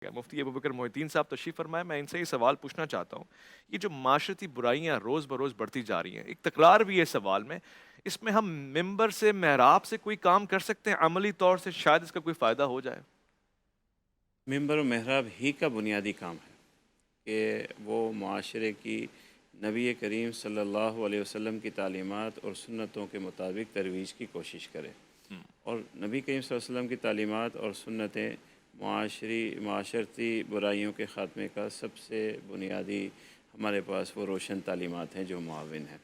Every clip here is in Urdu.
مفتی ابوبکر محی الدین صاحب تشریف فرمائے. میں ان سے یہ سوال پوچھنا چاہتا ہوں، یہ جو معاشرتی برائیاں روز بروز بڑھتی جا رہی ہیں، ایک تکرار بھی ہے سوال میں، اس میں ہم ممبر سے محراب سے کوئی کام کر سکتے ہیں عملی طور سے، شاید اس کا کوئی فائدہ ہو جائے؟ ممبر و محراب ہی کا بنیادی کام ہے کہ وہ معاشرے کی نبی کریم صلی اللہ علیہ وسلم کی تعلیمات اور سنتوں کے مطابق ترویج کی کوشش کرے. اور نبی کریم صلی اللہ علیہ وسلم کی تعلیمات اور سنتیں معاشرتی برائیوں کے خاتمے کا سب سے بنیادی ہمارے پاس وہ روشن تعلیمات ہیں جو معاون ہیں.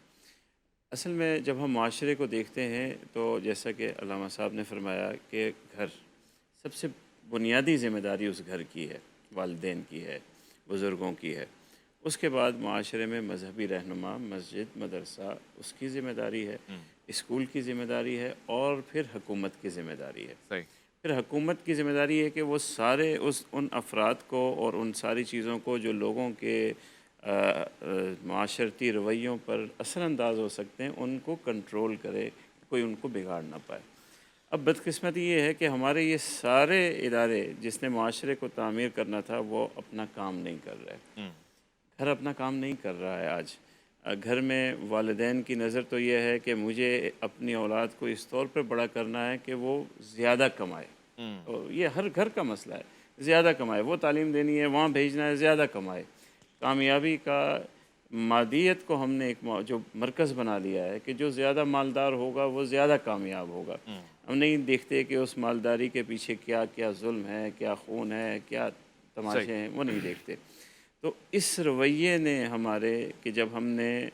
اصل میں جب ہم معاشرے کو دیکھتے ہیں تو جیسا کہ علامہ صاحب نے فرمایا کہ گھر سب سے بنیادی ذمہ داری اس گھر کی ہے، والدین کی ہے، بزرگوں کی ہے. اس کے بعد معاشرے میں مذہبی رہنما، مسجد، مدرسہ اس کی ذمہ داری ہے، اسکول کی ذمہ داری ہے، اور پھر حکومت کی ذمہ داری ہے. صحیح. پھر حکومت کی ذمہ داری ہے کہ وہ سارے ان افراد کو اور ان ساری چیزوں کو جو لوگوں کے معاشرتی رویوں پر اثر انداز ہو سکتے ہیں ان کو کنٹرول کرے، کوئی ان کو بگاڑ نہ پائے. اب بدقسمتی یہ ہے کہ ہمارے یہ سارے ادارے جس نے معاشرے کو تعمیر کرنا تھا وہ اپنا کام نہیں کر رہے. گھر اپنا کام نہیں کر رہا ہے آج. گھر میں والدین کی نظر تو یہ ہے کہ مجھے اپنی اولاد کو اس طور پہ بڑا کرنا ہے کہ وہ زیادہ کمائے. یہ ہر گھر کا مسئلہ ہے، زیادہ کمائے. وہ تعلیم دینی ہے، وہاں بھیجنا ہے، زیادہ کمائے. کامیابی کا مادیت کو ہم نے ایک جو مرکز بنا لیا ہے کہ جو زیادہ مالدار ہوگا وہ زیادہ کامیاب ہوگا. ہم نہیں دیکھتے کہ اس مالداری کے پیچھے کیا کیا ظلم ہے، کیا خون ہے، کیا تماشے ہیں، وہ نہیں دیکھتے. تو اس رویے نے ہمارے کہ جب ہم نے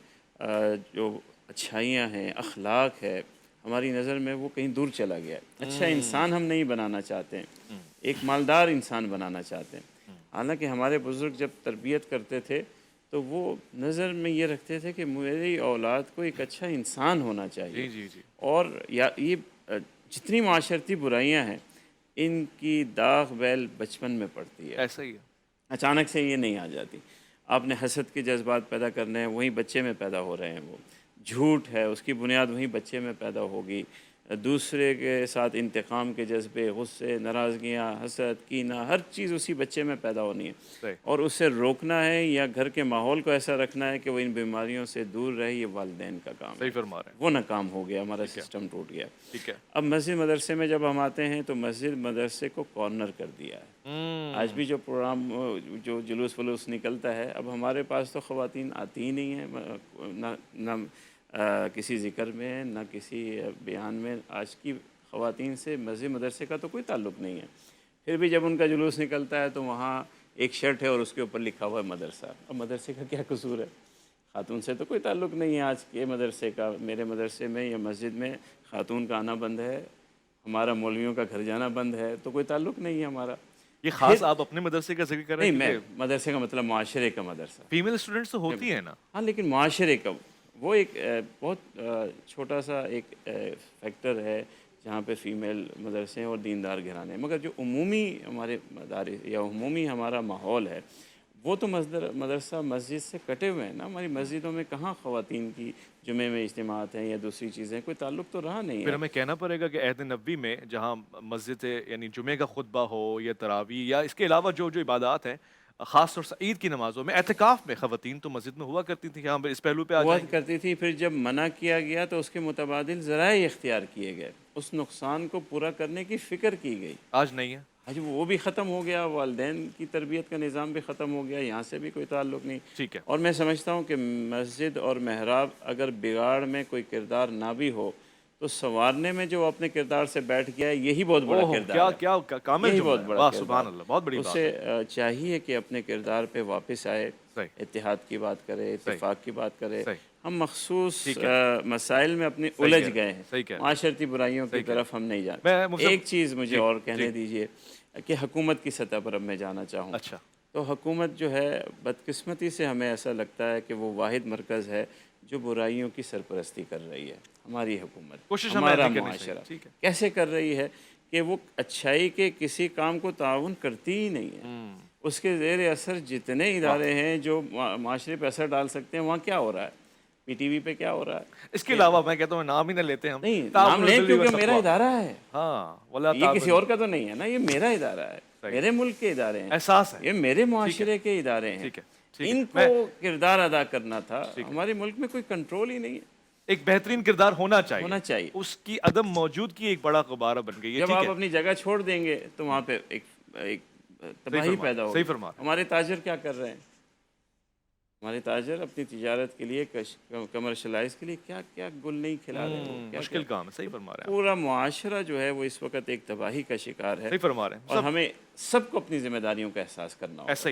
جو اچھائیاں ہیں، اخلاق ہے، ہماری نظر میں وہ کہیں دور چلا گیا ہے. اچھا انسان ہم نہیں بنانا چاہتے ہیں، ایک مالدار انسان بنانا چاہتے ہیں. حالانکہ ہمارے بزرگ جب تربیت کرتے تھے تو وہ نظر میں یہ رکھتے تھے کہ میری اولاد کو ایک اچھا انسان ہونا چاہیے. جی جی جی. اور یہ جتنی معاشرتی برائیاں ہیں ان کی داغ بیل بچپن میں پڑتی ہے، ایسا ہی ہے. اچانک سے یہ نہیں آ جاتی. آپ نے حسد کے جذبات پیدا کرنے ہیں، وہیں بچے میں پیدا ہو رہے ہیں. وہ جھوٹ ہے، اس کی بنیاد وہیں بچے میں پیدا ہوگی. دوسرے کے ساتھ انتقام کے جذبے، غصے، ناراضگیاں، حسد، کینہ، ہر چیز اسی بچے میں پیدا ہونی ہے. صحیح. اور اسے روکنا ہے یا گھر کے ماحول کو ایسا رکھنا ہے کہ وہ ان بیماریوں سے دور رہے، یہ والدین کا کام صحیح ہے. فرما رہے ہیں. وہ ناکام ہو گیا، ہمارا ٹھیک ہے. سسٹم ٹوٹ گیا. ٹھیک ہے. اب مسجد مدرسے میں جب ہم آتے ہیں تو مسجد مدرسے کو کارنر کر دیا ہے. آج بھی جو پروگرام جو جلوس ولوس نکلتا ہے، اب ہمارے پاس تو خواتین آتی ہی نہیں ہیں، نہ کسی ذکر میں، نہ کسی بیان میں. آج کی خواتین سے مسجد مدرسے کا تو کوئی تعلق نہیں ہے. پھر بھی جب ان کا جلوس نکلتا ہے تو وہاں ایک شرٹ ہے اور اس کے اوپر لکھا ہوا ہے مدرسہ. اب مدرسے کا کیا قصور ہے؟ خاتون سے تو کوئی تعلق نہیں ہے آج کے مدرسے کا. میرے مدرسے میں یا مسجد میں خاتون کا آنا بند ہے، ہمارا مولویوں کا گھر جانا بند ہے، تو کوئی تعلق نہیں ہے ہمارا. یہ پھر خاص آپ اپنے مدرسے کا ذکر کر رہے نہیں، ہیں میں کیونکہ مدرسے کا مطلب معاشرے کا مدرسہ. فیمیل اسٹوڈنٹس تو ہوتی ہیں نا. ہاں، لیکن معاشرے کا وہ ایک بہت چھوٹا سا ایک فیکٹر ہے جہاں پہ فیمیل مدرسے ہیں اور دیندار گھرانے ہیں. مگر جو عمومی ہمارے مدارس یا عمومی ہمارا ماحول ہے وہ تو مدرسہ مسجد سے کٹے ہوئے ہیں نا. ہماری مسجدوں میں کہاں خواتین کی جمعے میں اجتماعات ہیں یا دوسری چیزیں، کوئی تعلق تو رہا نہیں پھر ہے. ہمیں کہنا پڑے گا کہ عہد نبوی میں جہاں مسجد یعنی جمعے کا خطبہ ہو یا تراویح یا اس کے علاوہ جو جو عبادات ہیں، خاص طور سے عید کی نمازوں میں، اعتکاف میں خواتین تو مسجد میں ہوا کرتی تھیں. یہاں پہ اس پہلو پہ آ ہوا جائیں گے. کرتی تھی، پھر جب منع کیا گیا تو اس کے متبادل ذرائع اختیار کیے گئے، اس نقصان کو پورا کرنے کی فکر کی گئی. آج نہیں ہے. آج وہ بھی ختم ہو گیا، والدین کی تربیت کا نظام بھی ختم ہو گیا، یہاں سے بھی کوئی تعلق نہیں. ٹھیک ہے. اور میں سمجھتا ہوں کہ مسجد اور محراب اگر بگاڑ میں کوئی کردار نہ بھی ہو تو سنوارنے میں جو اپنے کردار سے بیٹھ گیا ہے یہی بہت بڑا اوہ کردار کیا ہے. کیا کامل یہی جملہ بہت ہے. بڑا واہ کردار. سبحان اللہ، بہت بڑی بات اسے ہے. چاہیے کہ اپنے کردار پہ واپس آئے، صحیح. اتحاد کی بات کرے، صحیح. اتفاق کی بات کرے. صحیح. ہم مخصوص ٹھیک ہے. مسائل میں اپنے صحیح کہہ الجھ رہے گئے ہیں. ہیں، صحیح کہہ رہے ہیں. معاشرتی برائیوں کی صحیح کہہ رہے طرف ہم نہیں ہیں. جاتے. میں ایک چیز مجھے جی اور جی. کہنے دیجئے کہ حکومت کی سطح پر اب میں جانا چاہوں اچھا. تو حکومت جو ہے بدقسمتی سے ہمیں ایسا لگتا ہے کہ وہ واحد مرکز ہے جو برائیوں کی سرپرستی کر رہی ہے. ہماری حکومت، کوشش ہمیں ہمارا نہیں کرنی چاہیے. معاشرہ ٹھیک ہے. کیسے کر رہی ہے کہ وہ اچھائی کے کسی کام کو تعاون کرتی ہی نہیں ہے. اس کے زیر اثر جتنے واہ. ادارے ہیں جو معاشرے پہ اثر ڈال سکتے ہیں، وہاں کیا ہو رہا ہے؟ پی ٹی وی پہ کیا ہو رہا ہے اس کے کہ علاوہ میں کہتا ہوں نام ہی نہ لیتے ہم. نہیں نام تعاون لیں البر کیونکہ میرا والتقویٰ. ادارہ ہے، ہاں ولا یہ کسی تعاون. اور کا تو نہیں ہے نا، یہ میرا ادارہ ہے. میرے ملک کے ادارے ہیں، احساس ہے. یہ میرے معاشرے کے ادارے ہیں. ٹھیک ہے، ٹھیک ہے. ان کو کردار ادا کرنا تھا. ہمارے ملک میں کوئی کنٹرول ہی نہیں ہے. ایک بہترین کردار ہونا چاہیے. ہونا چاہیے. اس کی عدم موجودگی ایک بڑا غبارہ بن گئی ہے. جب آپ اپنی جگہ چھوڑ دیں گے تو وہاں پہ ایک تباہی پیدا ہوگی. صحیح فرما رہے ہیں. ہمارے تاجر کیا کر رہے ہیں؟ ہمارے تاجر اپنی تجارت کے لیے کمرشلائز کے لیے کیا کیا گل نہیں کھلا رہے ہیں. مشکل کام ہے. صحیح فرما رہے ہیں. پورا معاشرہ جو ہے وہ اس وقت ایک تباہی کا شکار ہے. صحیح فرما رہے ہیں. اور ہمیں سب کو اپنی ذمہ داریوں کا احساس کرنا ہوگا. ایسا ہی